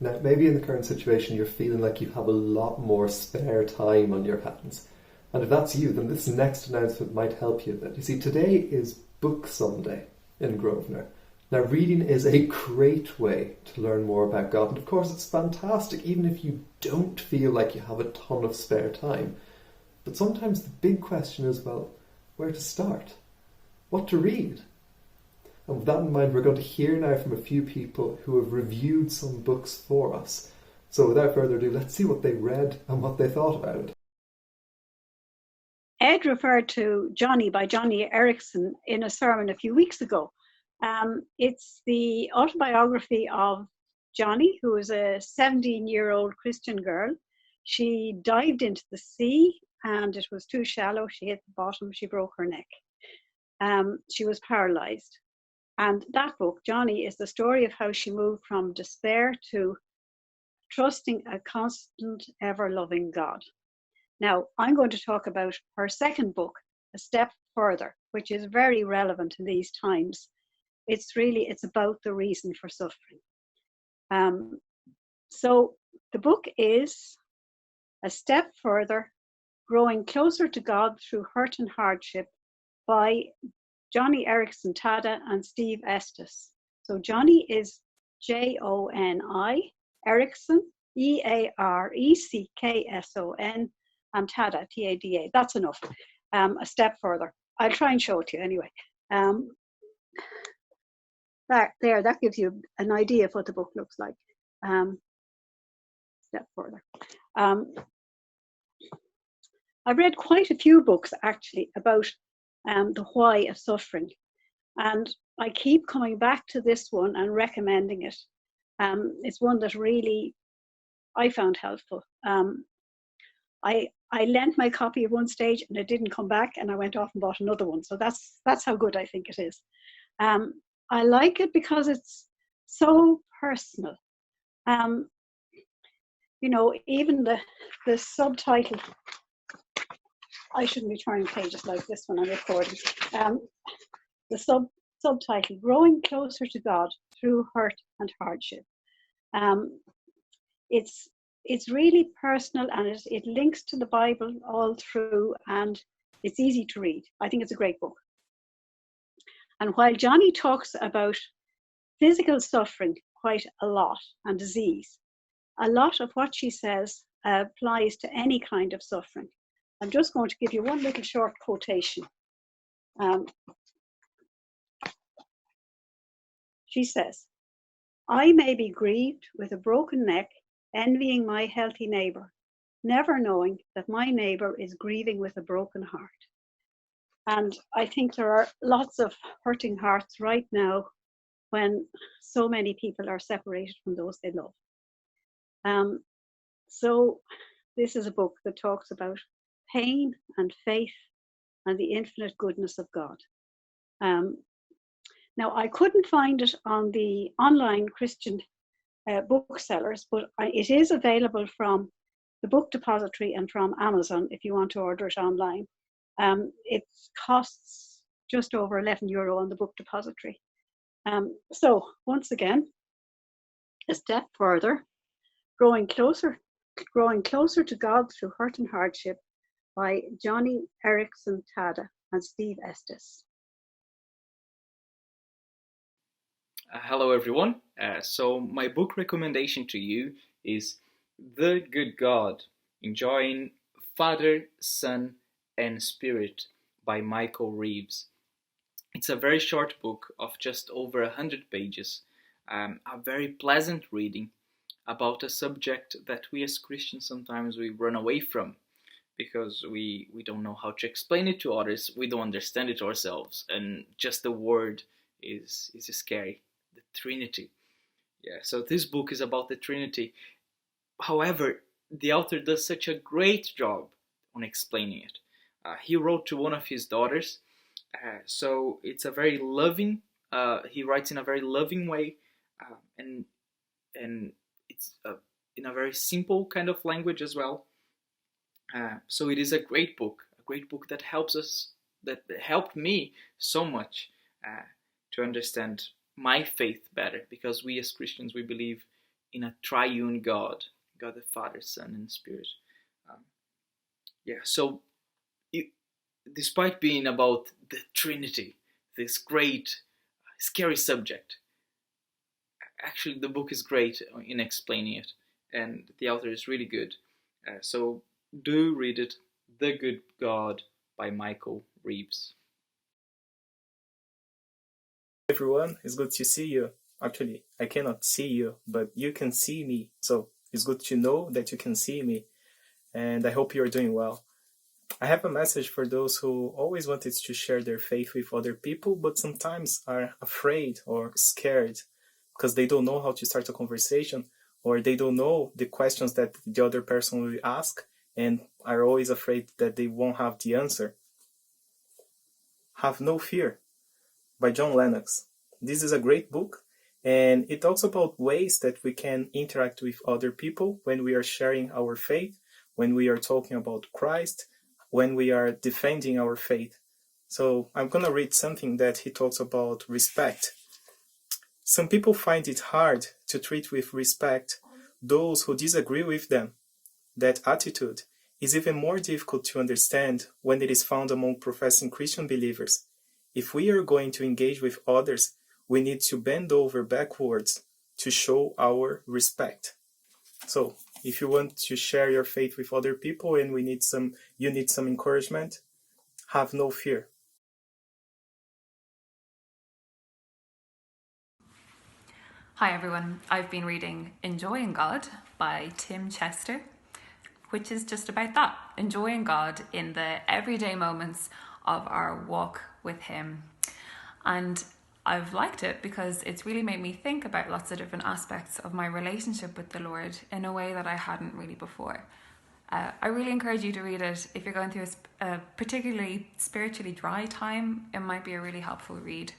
Now, maybe in the current situation you're feeling like you have a lot more spare time on your hands. And if that's you, then this next announcement might help you a bit. You see, today is Book Sunday in Grosvenor. Now, reading is a great way to learn more about God. And of course, it's fantastic, even if you don't feel like you have a ton of spare time. But sometimes the big question is, well, where to start? What to read? And with that in mind, we're going to hear now from a few people who have reviewed some books for us. So without further ado, let's see what they read and what they thought about it. Ed referred to Joni by Joni Eareckson in a sermon a few weeks ago. It's the autobiography of Joni, who is a 17-year-old Christian girl. She dived into the sea and it was too shallow. She hit the bottom. She broke her neck. She was paralyzed. And that book, Joni, is the story of how she moved from despair to trusting a constant, ever-loving God. Now, I'm going to talk about her second book, A Step Further, which is very relevant in these times. It's about the reason for suffering. So the book is A Step Further, Growing Closer to God Through Hurt and Hardship by Joni Eareckson, Tada, and Steve Estes. So Joni is Joni, Eareckson, Eareckson, and Tada, Tada. That's enough. A step further. I'll try and show it to you anyway. That gives you an idea of what the book looks like. Step further. I've read quite a few books actually about the why of suffering, and I keep coming back to this one and recommending it. It's one that really I found helpful. I lent my copy at one stage and it didn't come back, and I went off and bought another one. So that's how good I think it is. I like it because it's so personal. Even the subtitle. I shouldn't be turning pages like this when I'm recording. The subtitle, Growing Closer to God Through Hurt and Hardship. It's really personal, and it links to the Bible all through, and it's easy to read. I think it's a great book. And while Joni talks about physical suffering quite a lot and disease, a lot of what she says applies to any kind of suffering. I'm just going to give you one little short quotation. She says, I may be grieved with a broken neck, envying my healthy neighbour, never knowing that my neighbour is grieving with a broken heart. And I think there are lots of hurting hearts right now when so many people are separated from those they love. So this is a book that talks about pain and faith and the infinite goodness of God. Now, I couldn't find it on the online Christian booksellers, but it is available from the Book Depository and from Amazon if you want to order it online. It costs just over €11 on the Book Depository. So once again, A Step Further, Growing Closer to God Through Hurt and Hardship by Joni Eareckson, Tada, and Steve Estes. Hello everyone. So my book recommendation to you is The Good God, Enjoying Father, Son, and Spirit by Micheal Reeaves. It's a very short book of just over 100 pages, a very pleasant reading about a subject that we as Christians sometimes we run away from because we don't know how to explain it to others, we don't understand it ourselves, and just the word is scary. The Trinity. Yeah, so this book is about the Trinity. However, the author does such a great job on explaining it. He wrote to one of his daughters, so it's a very loving, he writes in a very loving way, and it's in a very simple kind of language as well. So it is a great book that helps us, that helped me so much to understand my faith better, because we as Christians, we believe in a triune God, God the Father, Son, and Spirit. So despite being about the Trinity, this great, scary subject, actually the book is great in explaining it, and the author is really good. So do read it, The Good God by Micheal Reeaves. Everyone, it's good to see you. Actually, I cannot see you, but you can see me. So it's good to know that you can see me. And I hope you're doing well. I have a message for those who always wanted to share their faith with other people, but sometimes are afraid or scared because they don't know how to start a conversation, or they don't know the questions that the other person will ask and are always afraid that they won't have the answer. Have No Fear by John Lennox. This is a great book, and it talks about ways that we can interact with other people when we are sharing our faith, when we are talking about Christ, when we are defending our faith. So I'm going to read something that he talks about respect. Some people find it hard to treat with respect those who disagree with them. That attitude is even more difficult to understand when it is found among professing Christian believers. If we are going to engage with others, we need to bend over backwards to show our respect. So, if you want to share your faith with other people and you need some encouragement, have no fear. Hi everyone, I've been reading Enjoying God by Tim Chester, which is just about that, enjoying God in the everyday moments of our walk with Him. And I've liked it because it's really made me think about lots of different aspects of my relationship with the Lord in a way that I hadn't really before. I really encourage you to read it. If you're going through a particularly spiritually dry time, it might be a really helpful read.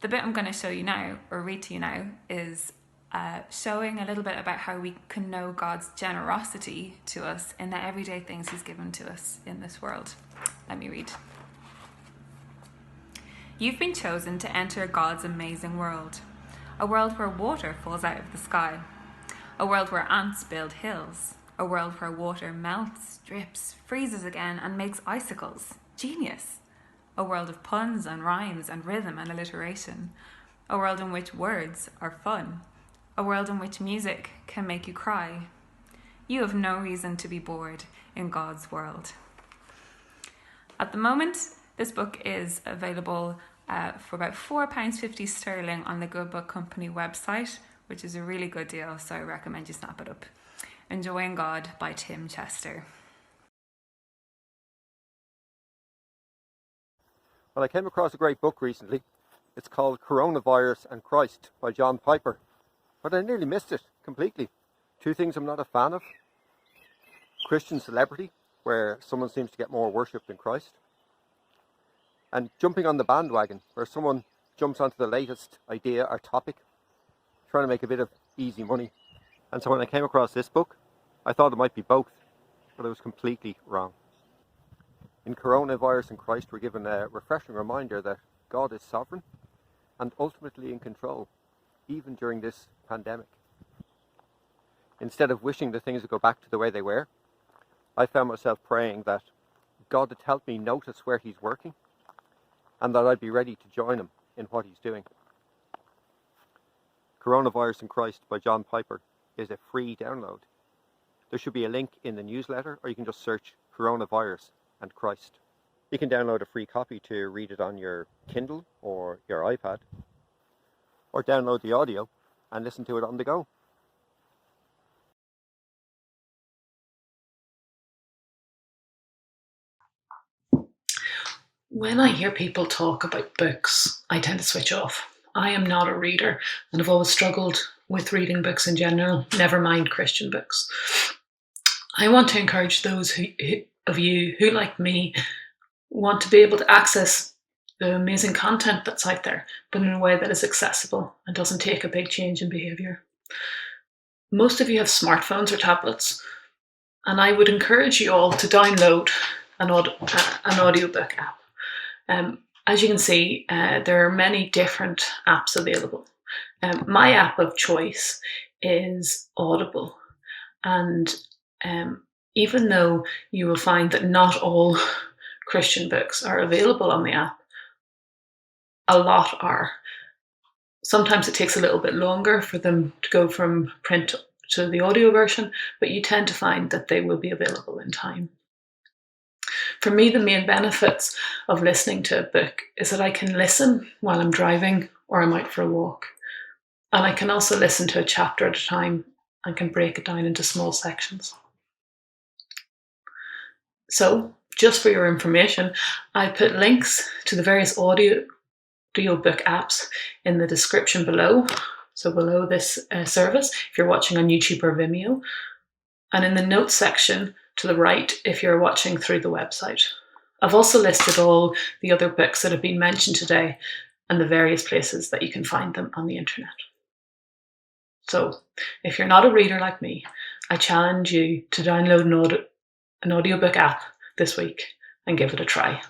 The bit I'm going to show you now, or read to you now, is showing a little bit about how we can know God's generosity to us in the everyday things He's given to us in this world. Let me read. You've been chosen to enter God's amazing world. A world where water falls out of the sky. A world where ants build hills. A world where water melts, drips, freezes again and makes icicles. Genius! A world of puns and rhymes and rhythm and alliteration. A world in which words are fun. A world in which music can make you cry. You have no reason to be bored in God's world. At the moment, this book is available for about £4.50 sterling on the Good Book Company website, which is a really good deal, so I recommend you snap it up. Enjoying God by Tim Chester. Well, I came across a great book recently. It's called Coronavirus and Christ by John Piper. But I nearly missed it completely. Two things I'm not a fan of. Christian celebrity, where someone seems to get more worship than Christ. And jumping on the bandwagon, where someone jumps onto the latest idea or topic, trying to make a bit of easy money. And so when I came across this book, I thought it might be both, but I was completely wrong. In Coronavirus and Christ, we're given a refreshing reminder that God is sovereign and ultimately in control, even during this pandemic. Instead of wishing that things would go back to the way they were, I found myself praying that God would help me notice where He's working and that I'd be ready to join Him in what He's doing. Coronavirus and Christ by John Piper is a free download. There should be a link in the newsletter, or you can just search Coronavirus and Christ. You can download a free copy to read it on your Kindle or your iPad, or download the audio and listen to it on the go. When I hear people talk about books, I tend to switch off. I am not a reader and have always struggled with reading books in general, never mind Christian books. I want to encourage those of you who, like me, want to be able to access the amazing content that's out there, but in a way that is accessible and doesn't take a big change in behaviour. Most of you have smartphones or tablets, and I would encourage you all to download an audiobook app. As you can see, there are many different apps available. My app of choice is Audible. And even though you will find that not all Christian books are available on the app, a lot are. Sometimes it takes a little bit longer for them to go from print to the audio version, but you tend to find that they will be available in time. For me, the main benefits of listening to a book is that I can listen while I'm driving or I'm out for a walk. And I can also listen to a chapter at a time and can break it down into small sections. So, just for your information, I put links to the various audiobook apps in the description below. So below this service, if you're watching on YouTube or Vimeo, and in the notes section to the right if you're watching through the website. I've also listed all the other books that have been mentioned today and the various places that you can find them on the internet. So, if you're not a reader like me, I challenge you to download an audiobook app this week and give it a try.